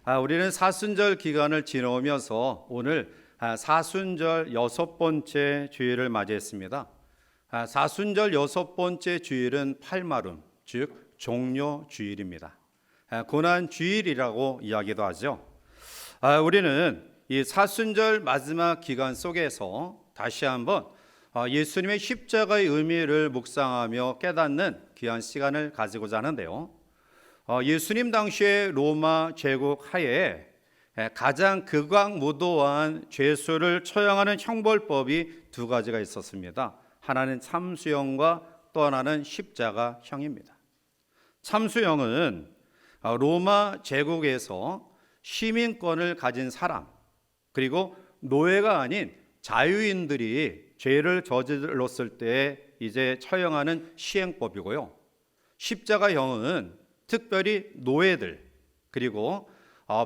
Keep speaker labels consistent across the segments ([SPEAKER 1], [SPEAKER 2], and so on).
[SPEAKER 1] 우리는 사순절 기간을 지나오면서 오늘 사순절 6번째 주일을 맞이했습니다. 사순절 6번째 주일은 팔마름, 즉 종료 주일입니다. 고난 주일이라고 이야기도 하죠. 우리는 이 사순절 마지막 기간 속에서 다시 한번 예수님의 십자가의 의미를 묵상하며 깨닫는 귀한 시간을 가지고자 하는데요. 예수님 당시의 로마 제국 하에 가장 극악무도한 죄수를 처형하는 형벌법이 두 가지가 있었습니다. 하나는 참수형과 또 하나는 십자가형입니다. 참수형은 로마 제국에서 시민권을 가진 사람, 그리고 노예가 아닌 자유인들이 죄를 저질렀을 때 이제 처형하는 시행법이고요. 십자가형은 특별히 노예들, 그리고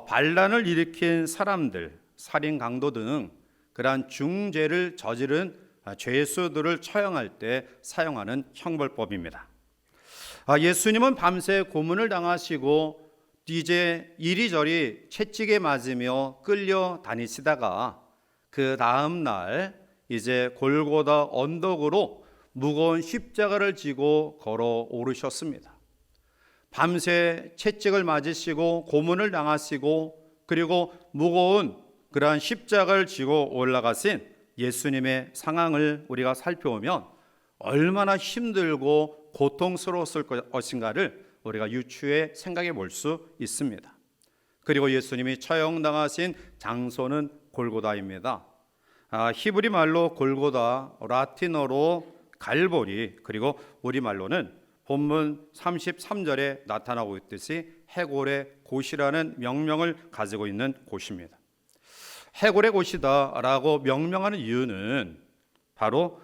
[SPEAKER 1] 반란을 일으킨 사람들, 살인 강도 등 그러한 중죄를 저지른 죄수들을 처형할 때 사용하는 형벌법입니다. 예수님은 밤새 고문을 당하시고 이제 이리저리 채찍에 맞으며 끌려 다니시다가 그 다음 날 이제 골고다 언덕으로 무거운 십자가를 지고 걸어 오르셨습니다. 밤새 채찍을 맞으시고 고문을 당하시고 그리고 무거운 그러한 십자가를 지고 올라가신 예수님의 상황을 우리가 살펴보면 얼마나 힘들고 고통스러웠을 것인가를 우리가 유추해 생각해 볼 수 있습니다. 그리고 예수님이 처형당하신 장소는 골고다입니다. 히브리 말로 골고다, 라틴어로 갈보리, 그리고 우리말로는 본문 33절에 나타나고 있듯이 해골의 곳이라는 명명을 가지고 있는 곳입니다. 해골의 곳이다라고 명명하는 이유는 바로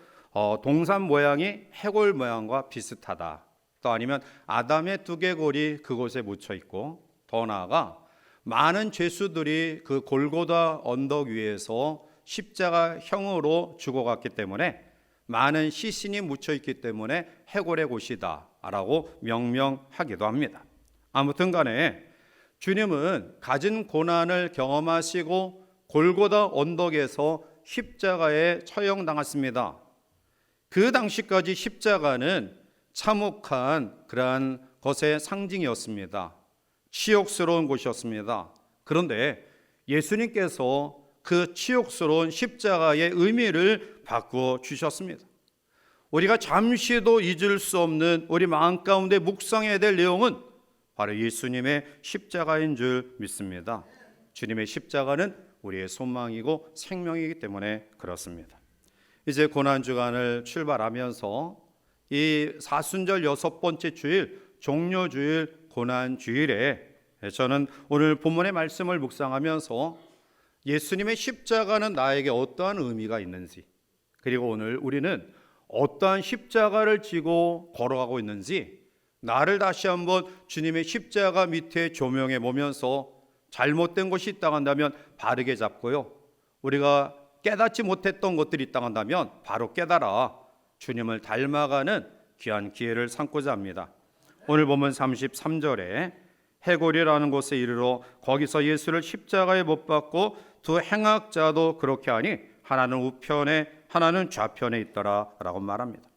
[SPEAKER 1] 동산 모양이 해골 모양과 비슷하다, 또 아니면 아담의 두개골이 그곳에 묻혀 있고, 더 나아가 많은 죄수들이 그 골고다 언덕 위에서 십자가형으로 죽어갔기 때문에 많은 시신이 묻혀 있기 때문에 해골의 곳이다 라고 명명하기도 합니다. 아무튼 간에 주님은 가진 고난을 경험하시고 골고다 언덕에서 십자가에 처형당했습니다. 그 당시까지 십자가는 참혹한 그러한 것의 상징이었습니다. 치욕스러운 곳이었습니다. 그런데 예수님께서 그 치욕스러운 십자가의 의미를 바꾸어 주셨습니다. 우리가 잠시도 잊을 수 없는 우리 마음 가운데 묵상해야 될 내용은 바로 예수님의 십자가인 줄 믿습니다. 주님의 십자가는 우리의 소망이고 생명이기 때문에 그렇습니다. 이제 고난주간을 출발하면서 이 사순절 6번째 주일, 종료주일, 고난주일에 저는 오늘 본문의 말씀을 묵상하면서 예수님의 십자가는 나에게 어떠한 의미가 있는지, 그리고 오늘 우리는 어떠한 십자가를 지고 걸어가고 있는지 나를 다시 한번 주님의 십자가 밑에 조명해 보면서 잘못된 것이 있다고 한다면 바르게 잡고요, 우리가 깨닫지 못했던 것들이 있다고 한다면 바로 깨달아 주님을 닮아가는 귀한 기회를 삼고자 합니다. 오늘 본문 33절에 해골이라는 곳에 이르러 거기서 예수를 십자가에 못 박고 두 행악자도 그렇게 하니 하나는 우편에 하나는 좌편에 있더라 라고 말합니다.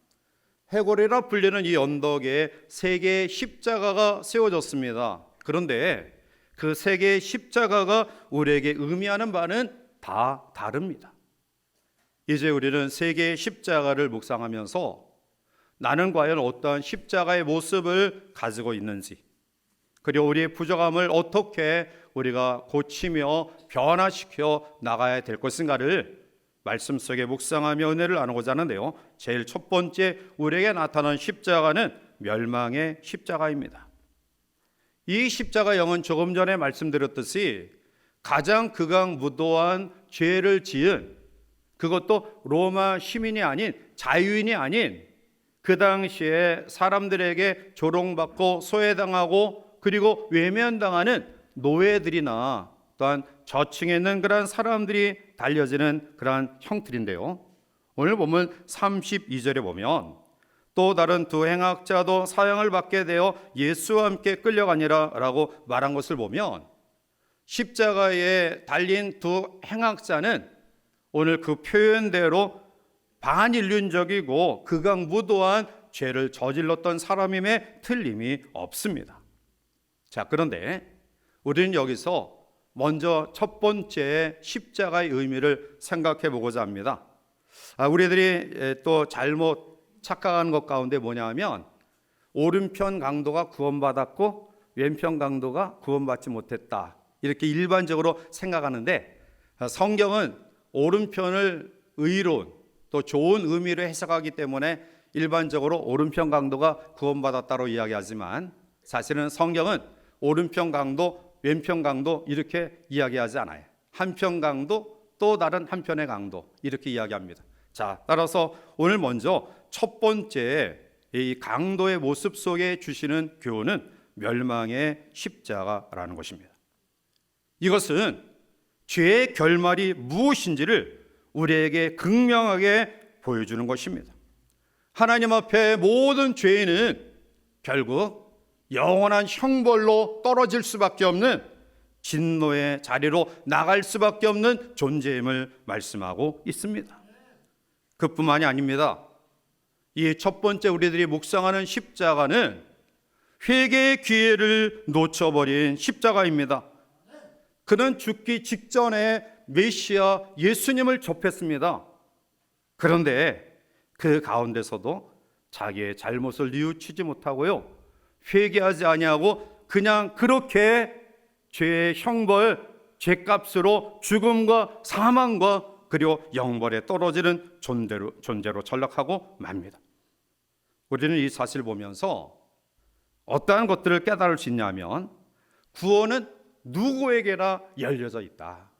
[SPEAKER 1] 해골이라 불리는 이 언덕에 세 개의 십자가가 세워졌습니다. 그런데 그 세 개의 십자가가 우리에게 의미하는 바는 다 다릅니다. 이제 우리는 세 개의 십자가를 묵상하면서 나는 과연 어떠한 십자가의 모습을 가지고 있는지, 그리고 우리의 부족함을 어떻게 우리가 고치며 변화시켜 나가야 될 것인가를 말씀 속에 묵상하며 은혜를 나누고자 하는데요, 제일 첫 번째 우리에게 나타난 십자가는 멸망의 십자가입니다. 이 십자가형은 조금 전에 말씀드렸듯이 가장 극악무도한 죄를 지은, 그것도 로마 시민이 아닌 자유인이 아닌 그 당시에 사람들에게 조롱받고 소외당하고 그리고 외면당하는 노예들이나 또한 저층에 있는 그러한 사람들이 달려지는 그러한 형틀인데요, 오늘 보면 32절에 보면 또 다른 두 행악자도 사형을 받게 되어 예수와 함께 끌려가니라 라고 말한 것을 보면 십자가에 달린 두 행악자는 오늘 그 표현대로 반인륜적이고 극악무도한 죄를 저질렀던 사람임에 틀림이 없습니다. 자, 그런데 우리는 여기서 먼저 첫 번째 십자가의 의미를 생각해 보고자 합니다. 우리들이 또 잘못 착각하는 것 가운데 뭐냐 하면 오른편 강도가 구원받았고 왼편 강도가 구원받지 못했다, 이렇게 일반적으로 생각하는데, 성경은 오른편을 의로운 또 좋은 의미로 해석하기 때문에 일반적으로 오른편 강도가 구원받았다고 이야기하지만, 사실은 성경은 오른편 강도, 왼편 강도 이렇게 이야기하지 않아요. 한편 강도, 또 다른 한편의 강도, 이렇게 이야기합니다. 자, 따라서 오늘 먼저 첫 번째 이 강도의 모습 속에 주시는 교훈은 멸망의 십자가라는 것입니다. 이것은 죄의 결말이 무엇인지를 우리에게 극명하게 보여주는 것입니다. 하나님 앞에 모든 죄인은 결국 영원한 형벌로 떨어질 수밖에 없는, 진노의 자리로 나갈 수밖에 없는 존재임을 말씀하고 있습니다. 그뿐만이 아닙니다. 이 첫 번째 우리들이 묵상하는 십자가는 회개의 기회를 놓쳐버린 십자가입니다. 그는 죽기 직전에 메시아 예수님을 접했습니다. 그런데 그 가운데서도 자기의 잘못을 뉘우치지 못하고요, 회개하지 아니하고 그냥 그렇게 죄의 형벌, 죄값으로 죽음과 사망과 그리고 영벌에 떨어지는 존재로 전락하고 맙니다. 우리는 이 사실을 보면서 어떠한 것들을 깨달을 수 있냐면, 구원은 누구에게나 열려져 있다.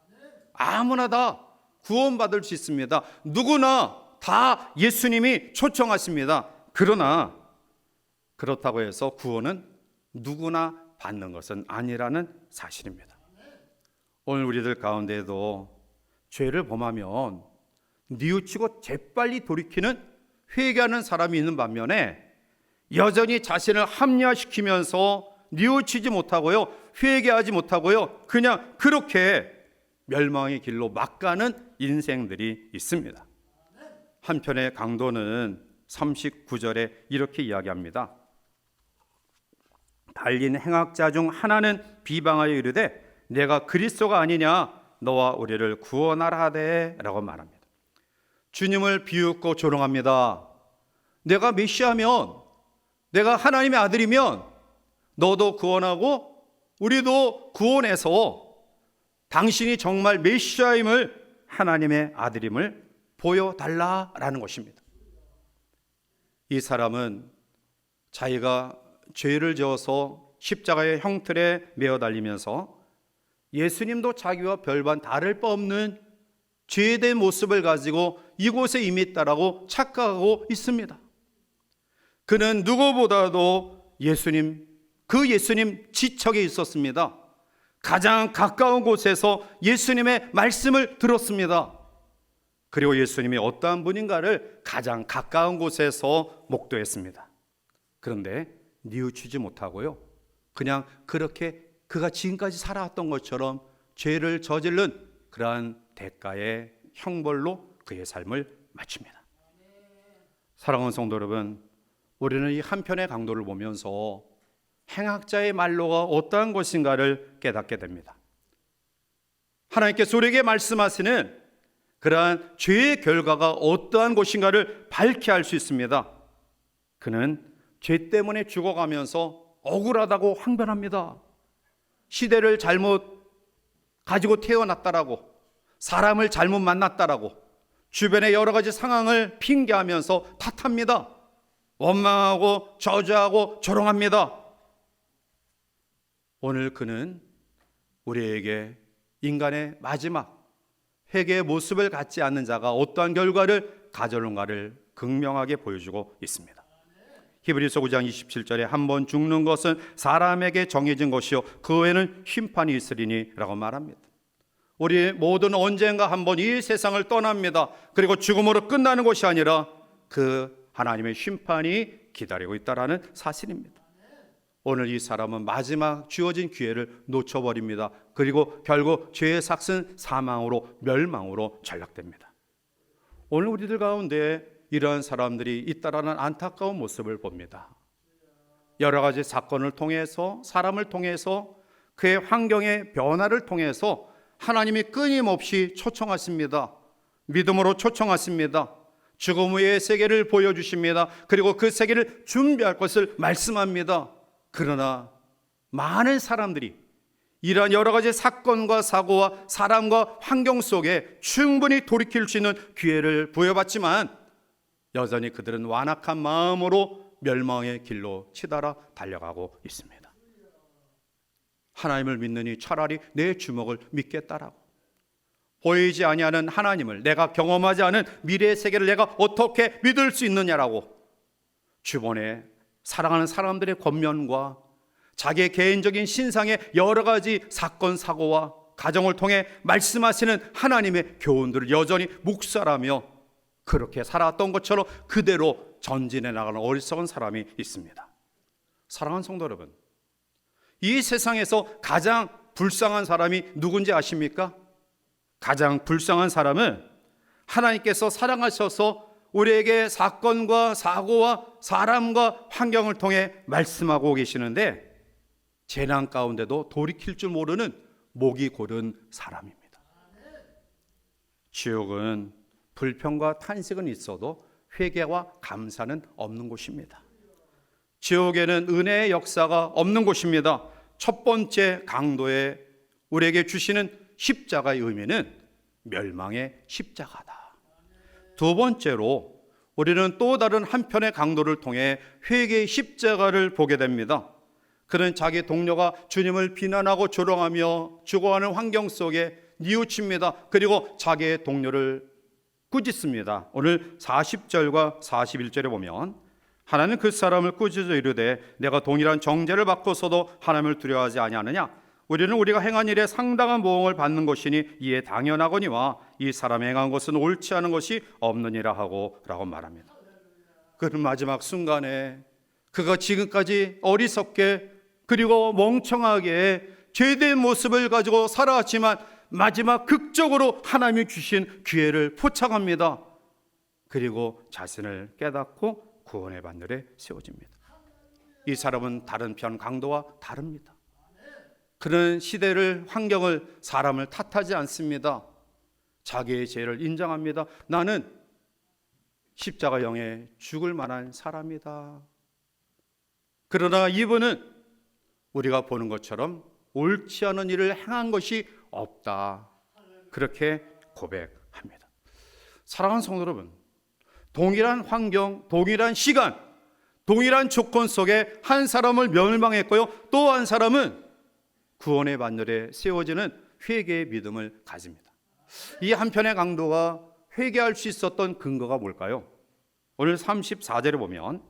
[SPEAKER 1] 아무나 다 구원받을 수 있습니다. 누구나 다 예수님이 초청하십니다. 그러나 그렇다고 해서 구원은 누구나 받는 것은 아니라는 사실입니다. 오늘 우리들 가운데에도 죄를 범하면 뉘우치고 재빨리 돌이키는, 회개하는 사람이 있는 반면에 여전히 자신을 합리화시키면서 뉘우치지 못하고요, 회개하지 못하고요, 그냥 그렇게 멸망의 길로 막 가는 인생들이 있습니다. 한편의 강도는 39절에 이렇게 이야기합니다. 달린 행악자 중 하나는 비방하여 이르되 내가 그리스도가 아니냐, 너와 우리를 구원하라 하되 라고 말합니다. 주님을 비웃고 조롱합니다. 내가 메시아면, 내가 하나님의 아들이면 너도 구원하고 우리도 구원해서 당신이 정말 메시아임을, 하나님의 아들임을 보여달라라는 것입니다. 이 사람은 자기가 죄를 지어서 십자가의 형틀에 매어 달리면서 예수님도 자기와 별반 다를 바 없는 죄된 모습을 가지고 이곳에 이미 있다라고 착각하고 있습니다. 그는 누구보다도 그 예수님 지척에 있었습니다. 가장 가까운 곳에서 예수님의 말씀을 들었습니다. 그리고 예수님이 어떠한 분인가를 가장 가까운 곳에서 목도했습니다. 그런데 뉘우치지 못하고요, 그냥 그렇게 그가 지금까지 살아왔던 것처럼 죄를 저지른 그러한 대가의 형벌로 그의 삶을 마칩니다. 사랑하는 성도 여러분, 우리는 이 한편의 강도를 보면서 행악자의 말로가 어떠한 것인가를 깨닫게 됩니다. 하나님께서 우리에게 말씀하시는 그러한 죄의 결과가 어떠한 것인가를 밝히 알 수 있습니다. 그는 죄 때문에 죽어가면서 억울하다고 항변합니다. 시대를 잘못 가지고 태어났다라고, 사람을 잘못 만났다라고 주변의 여러 가지 상황을 핑계하면서 탓합니다. 원망하고 저주하고 조롱합니다. 오늘 그는 우리에게 인간의 마지막 회개의 모습을 갖지 않는 자가 어떠한 결과를 가져오는가를 극명하게 보여주고 있습니다. 히브리서 9장 27절에 한번 죽는 것은 사람에게 정해진 것이요 그 후에는 심판이 있으리니 라고 말합니다. 우리 모두는 언젠가 한번 이 세상을 떠납니다. 그리고 죽음으로 끝나는 것이 아니라 그 하나님의 심판이 기다리고 있다는 사실입니다. 오늘 이 사람은 마지막 주어진 기회를 놓쳐버립니다. 그리고 결국 죄의 삭은 사망으로, 멸망으로 전락됩니다. 오늘 우리들 가운데 이러한 사람들이 있다라는 안타까운 모습을 봅니다. 여러 가지 사건을 통해서, 사람을 통해서, 그의 환경의 변화를 통해서 하나님이 끊임없이 초청하십니다. 믿음으로 초청하십니다. 죽음 후의 세계를 보여주십니다. 그리고 그 세계를 준비할 것을 말씀합니다. 그러나 많은 사람들이 이러한 여러 가지 사건과 사고와 사람과 환경 속에 충분히 돌이킬 수 있는 기회를 부여받지만 여전히 그들은 완악한 마음으로 멸망의 길로 치달아 달려가고 있습니다. 하나님을 믿느니 차라리 내 주먹을 믿겠다라고, 보이지 아니하는 하나님을, 내가 경험하지 않은 미래의 세계를 내가 어떻게 믿을 수 있느냐라고 주변에 사랑하는 사람들의 권면과 자기의 개인적인 신상의 여러 가지 사건 사고와 가정을 통해 말씀하시는 하나님의 교훈들을 여전히 묵살하며 그렇게 살아왔던 것처럼 그대로 전진해 나가는 어리석은 사람이 있습니다. 사랑하는 성도 여러분, 이 세상에서 가장 불쌍한 사람이 누군지 아십니까? 가장 불쌍한 사람은 하나님께서 사랑하셔서 우리에게 사건과 사고와 사람과 환경을 통해 말씀하고 계시는데 재난 가운데도 돌이킬 줄 모르는 목이 고른 사람입니다. 지옥은 불평과 탄식은 있어도 회개와 감사는 없는 곳입니다. 지옥에는 은혜의 역사가 없는 곳입니다. 첫 번째 강도에 우리에게 주시는 십자가의 의미는 멸망의 십자가다. 두 번째로 우리는 또 다른 한편의 강도를 통해 회개의 십자가를 보게 됩니다. 그는 자기 동료가 주님을 비난하고 조롱하며 죽어가는 환경 속에 뉘우칩니다. 그리고 자기의 동료를 꾸짖습니다. 오늘 40절과 41절에 보면 하나는 그 사람을 꾸짖어 이르되 내가 동일한 정죄를 받고서도 하나님을 두려워하지 아니하느냐? 우리는 우리가 행한 일에 상당한 보응을 받는 것이니 이에 당연하거니와 이 사람이 행한 것은 옳지 않은 것이 없느니라 하고 라고 말합니다. 그는 마지막 순간에 그가 지금까지 어리석게 그리고 멍청하게 죄된 모습을 가지고 살아왔지만 마지막 극적으로 하나님이 주신 기회를 포착합니다. 그리고 자신을 깨닫고 구원의 반열에 세워집니다. 이 사람은 다른 편 강도와 다릅니다. 그는 시대를, 환경을, 사람을 탓하지 않습니다. 자기의 죄를 인정합니다. 나는 십자가형에 죽을 만한 사람이다. 그러나 이분은 우리가 보는 것처럼 옳지 않은 일을 행한 것이 없다. 그렇게 고백합니다. 사랑하는 성도 여러분, 동일한 환경, 동일한 시간, 동일한 조건 속에 한 사람을 멸망했고요, 또 한 사람은 구원의 반열에 세워지는 회개의 믿음을 가집니다. 이 한편의 강도가 회개할 수 있었던 근거가 뭘까요? 오늘 34절에 보면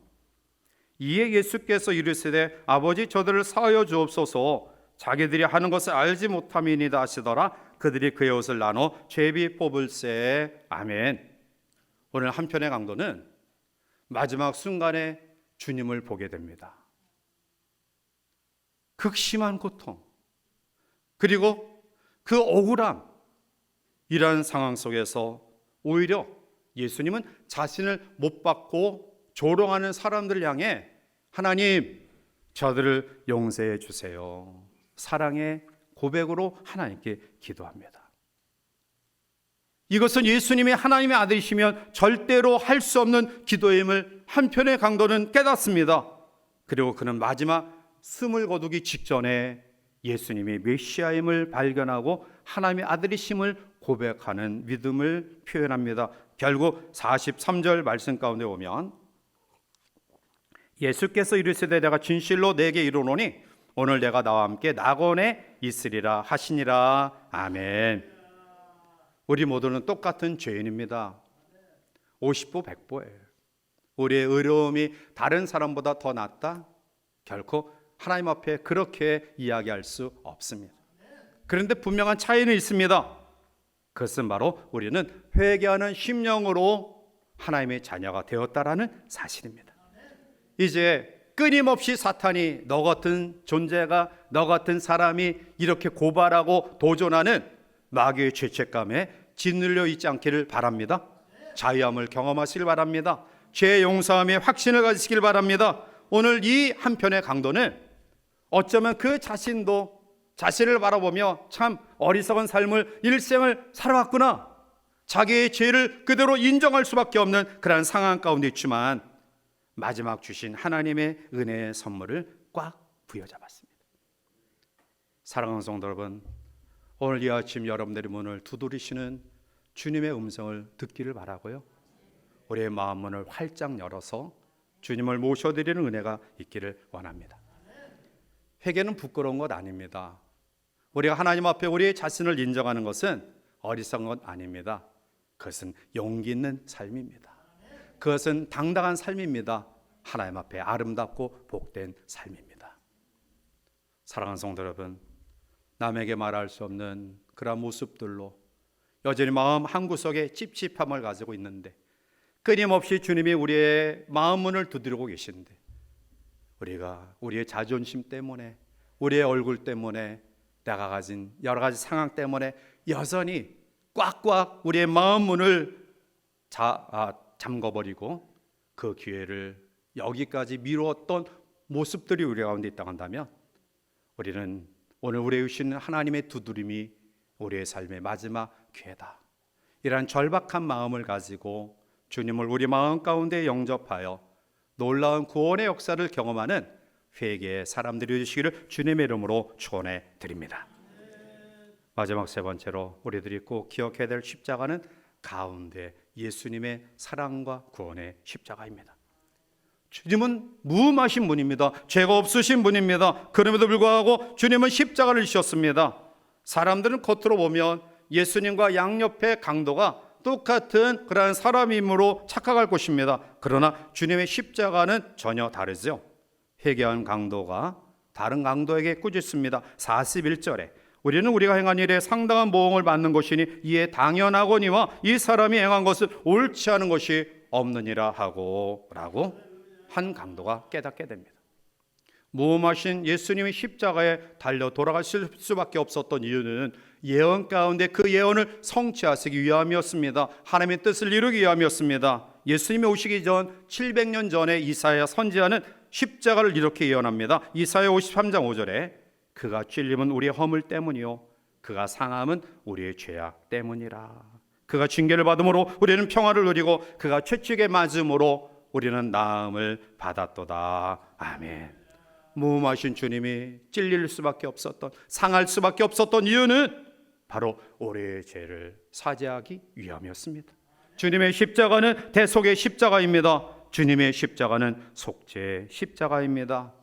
[SPEAKER 1] 이에 예수께서 이르시되 아버지 저들을 사하여 주옵소서 자기들이 하는 것을 알지 못함이니이다 하시더라. 그들이 그의 옷을 나눠 제비 뽑을세. 아멘. 오늘 한편의 강도는 마지막 순간에 주님을 보게 됩니다. 극심한 고통, 그리고 그 억울함, 이러한 상황 속에서 오히려 예수님은 자신을 못 받고 조롱하는 사람들을 향해 하나님, 저들을 용서해 주세요. 사랑의 고백으로 하나님께 기도합니다. 이것은 예수님이 하나님의 아들이시면 절대로 할 수 없는 기도임을 한편의 강도는 깨닫습니다. 그리고 그는 마지막 숨을 거두기 직전에 예수님이 메시아임을 발견하고 하나님의 아들이심을 고백하는 믿음을 표현합니다. 결국 43절 말씀 가운데 보면 예수께서 이르시되 내가 진실로 내게 이르노니 오늘 내가 나와 함께 낙원에 있으리라 하시니라. 아멘. 우리 모두는 똑같은 죄인입니다. 50보 100보예요. 우리의 의로움이 다른 사람보다 더 낫다? 결코 하나님 앞에 그렇게 이야기할 수 없습니다. 그런데 분명한 차이는 있습니다. 그것은 바로 우리는 회개하는 심령으로 하나님의 자녀가 되었다라는 사실입니다. 이제 끊임없이 사탄이 너 같은 존재가, 너 같은 사람이 이렇게 고발하고 도전하는 마귀의 죄책감에 짓눌려 있지 않기를 바랍니다. 자유함을 경험하시길 바랍니다. 죄 용서함에 확신을 가지시길 바랍니다. 오늘 이 한편의 강도는 어쩌면 그 자신도 자신을 바라보며 참 어리석은 삶을 일생을 살아왔구나, 자기의 죄를 그대로 인정할 수밖에 없는 그러한 상황 가운데 있지만 마지막 주신 하나님의 은혜의 선물을 꽉 부여잡았습니다. 사랑하는 성도 여러분, 오늘 이 아침 여러분들의 문을 두드리시는 주님의 음성을 듣기를 바라고요, 우리의 마음 문을 활짝 열어서 주님을 모셔드리는 은혜가 있기를 원합니다. 회개는 부끄러운 것 아닙니다. 우리가 하나님 앞에 우리의 자신을 인정하는 것은 어리석은 것 아닙니다. 그것은 용기 있는 삶입니다. 그것은 당당한 삶입니다. 하나님 앞에 아름답고 복된 삶입니다. 사랑하는 성도 여러분, 남에게 말할 수 없는 그런 모습들로 여전히 마음 한구석에 찝찝함을 가지고 있는데 끊임없이 주님이 우리의 마음 문을 두드리고 계신데 우리가 우리의 자존심 때문에, 우리의 얼굴 때문에, 내가 가진 여러 가지 상황 때문에 여전히 꽉꽉 우리의 마음 문을 잠궈버리고 그 기회를 여기까지 미루었던 모습들이 우리 가운데 있다고 한다면 우리는 오늘 우리에게 주시는 하나님의 두드림이 우리의 삶의 마지막 기회다, 이러한 절박한 마음을 가지고 주님을 우리 마음 가운데 영접하여 놀라운 구원의 역사를 경험하는 회개의 사람들이 되시기를 주님의 이름으로 축원해 드립니다. 마지막 세 번째로 우리들이 꼭 기억해야 될 십자가는 가운데 예수님의 사랑과 구원의 십자가입니다. 주님은 무음하신 분입니다. 죄가 없으신 분입니다. 그럼에도 불구하고 주님은 십자가를 지셨습니다. 사람들은 겉으로 보면 예수님과 양옆의 강도가 똑같은 그러한 사람이므로 착각할 것입니다. 그러나 주님의 십자가는 전혀 다르죠. 회개한 강도가 다른 강도에게 꾸짖습니다. 41절에 우리는 우리가 행한 일에 상당한 보응을 받는 것이니 이에 당연하거니와 이 사람이 행한 것은 옳지 않은 것이 없느니라 하고 라고 한 강도가 깨닫게 됩니다. 무음하신 예수님이 십자가에 달려 돌아가실 수밖에 없었던 이유는 예언 가운데 그 예언을 성취하시기 위함이었습니다. 하나님의 뜻을 이루기 위함이었습니다. 예수님이 오시기 전 700년 전에 이사야 선지자는 십자가를 이렇게 예언합니다. 이사야 53장 5절에 그가 찔림은 우리의 허물 때문이요 그가 상함은 우리의 죄악 때문이라. 그가 징계를 받음으로 우리는 평화를 누리고 그가 채찍에 맞음으로 우리는 나음을 받았도다. 아멘. 무음하신 주님이 찔릴 수밖에 없었던, 상할 수밖에 없었던 이유는 바로 우리의 죄를 사죄하기 위함이었습니다. 주님의 십자가는 대속의 십자가입니다. 주님의 십자가는 속죄의 십자가입니다.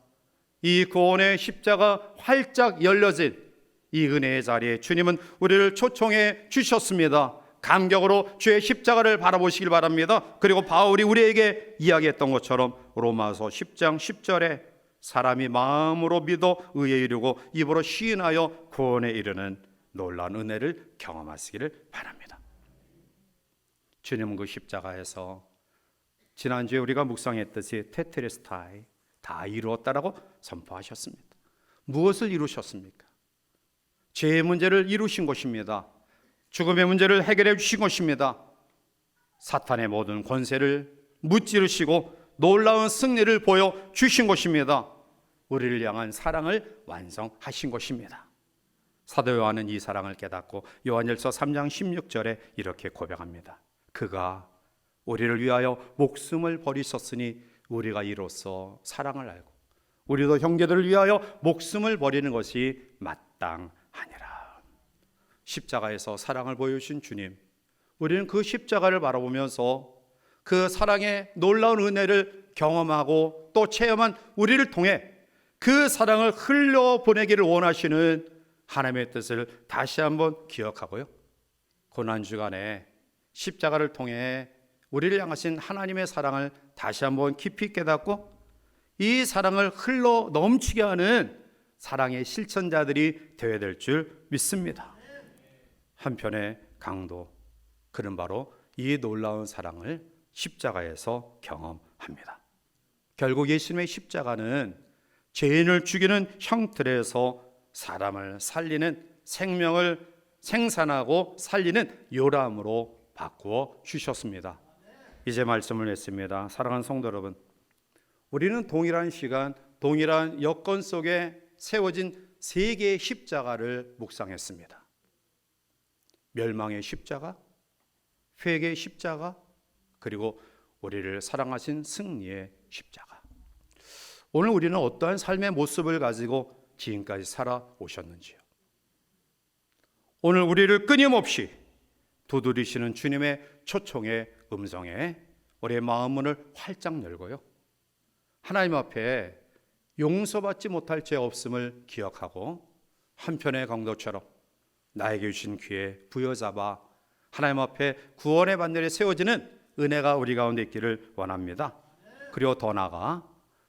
[SPEAKER 1] 이 구원의 십자가 활짝 열려진 이 은혜의 자리에 주님은 우리를 초청해 주셨습니다. 감격으로 주의 십자가를 바라보시길 바랍니다. 그리고 바울이 우리에게 이야기했던 것처럼 로마서 10장 10절에 사람이 마음으로 믿어 의에 이르고 입으로 시인하여 구원에 이르는 놀라운 은혜를 경험하시기를 바랍니다. 주님은 그 십자가에서 지난주에 우리가 묵상했듯이 테텔레스타이, 다 이루었다라고 선포하셨습니다. 무엇을 이루셨습니까? 죄의 문제를 이루신 것입니다. 죽음의 문제를 해결해 주신 것입니다. 사탄의 모든 권세를 무찌르시고 놀라운 승리를 보여주신 것입니다. 우리를 향한 사랑을 완성하신 것입니다. 사도 요한은 이 사랑을 깨닫고 요한일서 3장 16절에 이렇게 고백합니다. 그가 우리를 위하여 목숨을 버리셨으니 우리가 이로써 사랑을 알고 우리도 형제들을 위하여 목숨을 버리는 것이 마땅하니라. 십자가에서 사랑을 보여주신 주님, 우리는 그 십자가를 바라보면서 그 사랑의 놀라운 은혜를 경험하고 또 체험한 우리를 통해 그 사랑을 흘려보내기를 원하시는 하나님의 뜻을 다시 한번 기억하고요, 고난주간에 십자가를 통해 우리를 향하신 하나님의 사랑을 다시 한번 깊이 깨닫고 이 사랑을 흘러 넘치게 하는 사랑의 실천자들이 되어야 될 줄 믿습니다. 한편의 강도, 그는 바로 이 놀라운 사랑을 십자가에서 경험합니다. 결국 예수님의 십자가는 죄인을 죽이는 형틀에서 사람을 살리는, 생명을 생산하고 살리는 요람으로 바꾸어 주셨습니다. 이제 말씀을 했습니다. 사랑하는 성도 여러분, 우리는 동일한 시간, 동일한 여건 속에 세워진 세 개의 십자가를 묵상했습니다. 멸망의 십자가, 회개의 십자가, 그리고 우리를 사랑하신 승리의 십자가. 오늘 우리는 어떠한 삶의 모습을 가지고 지금까지 살아오셨는지요? 오늘 우리를 끊임없이 두드리시는 주님의 초청의 음성에 우리의 마음문을 활짝 열고요, 하나님 앞에 용서받지 못할 죄 없음을 기억하고 한편의 강도처럼 나에게 주신 귀에 부여잡아 하나님 앞에 구원의 반열에 세워지는 은혜가 우리 가운데 있기를 원합니다. 그리고 더 나아가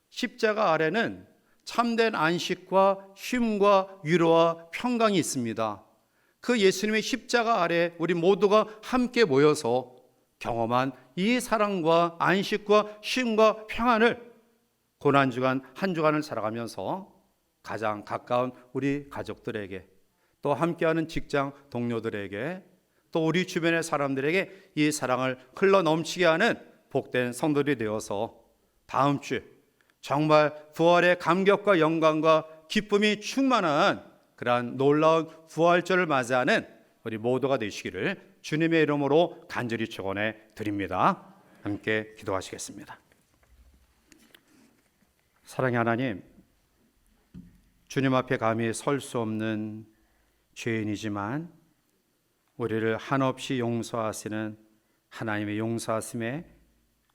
[SPEAKER 1] 십자가 아래는 참된 안식과 쉼과 위로와 평강이 있습니다. 그 예수님의 십자가 아래 우리 모두가 함께 모여서 경험한 이 사랑과 안식과 쉼과 평안을 고난주간 한 주간을 살아가면서 가장 가까운 우리 가족들에게, 또 함께하는 직장 동료들에게, 또 우리 주변의 사람들에게 이 사랑을 흘러넘치게 하는 복된 성도들이 되어서 다음 주 정말 부활의 감격과 영광과 기쁨이 충만한 그러한 놀라운 부활절을 맞이하는 우리 모두가 되시기를 주님의 이름으로 간절히 축원해 드립니다. 함께 기도하시겠습니다. 사랑의 하나님, 주님 앞에 감히 설 수 없는 죄인이지만 우리를 한없이 용서하시는 하나님의 용서하심에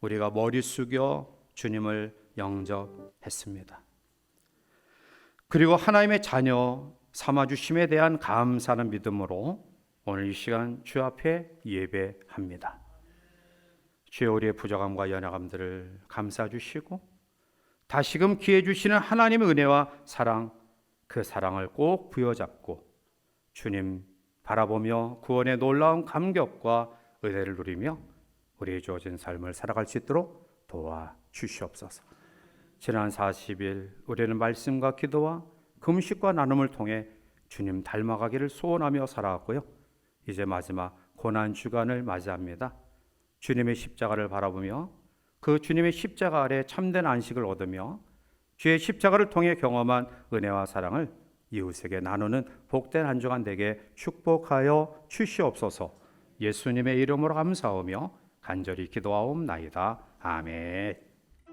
[SPEAKER 1] 우리가 머리 숙여 주님을 영접했습니다. 그리고 하나님의 자녀 삼아주심에 대한 감사하는 믿음으로 오늘 이 시간 주 앞에 예배합니다. 주여, 우리의 부족함과 연약함들을 감싸 주시고 다시금 기회 주시는 하나님의 은혜와 사랑, 그 사랑을 꼭 부여잡고 주님 바라보며 구원의 놀라운 감격과 은혜를 누리며 우리의 주어진 삶을 살아갈 수 있도록 도와주시옵소서. 지난 40일 우리는 말씀과 기도와 금식과 나눔을 통해 주님 닮아가기를 소원하며 살아왔고요, 이제 마지막 고난주간을 맞이합니다. 주님의 십자가를 바라보며 그 주님의 십자가 아래 참된 안식을 얻으며 주의 십자가를 통해 경험한 은혜와 사랑을 이웃에게 나누는 복된 한 주간 되게 축복하여 주시옵소서. 예수님의 이름으로 감사하며 간절히 기도하옵나이다. 아멘.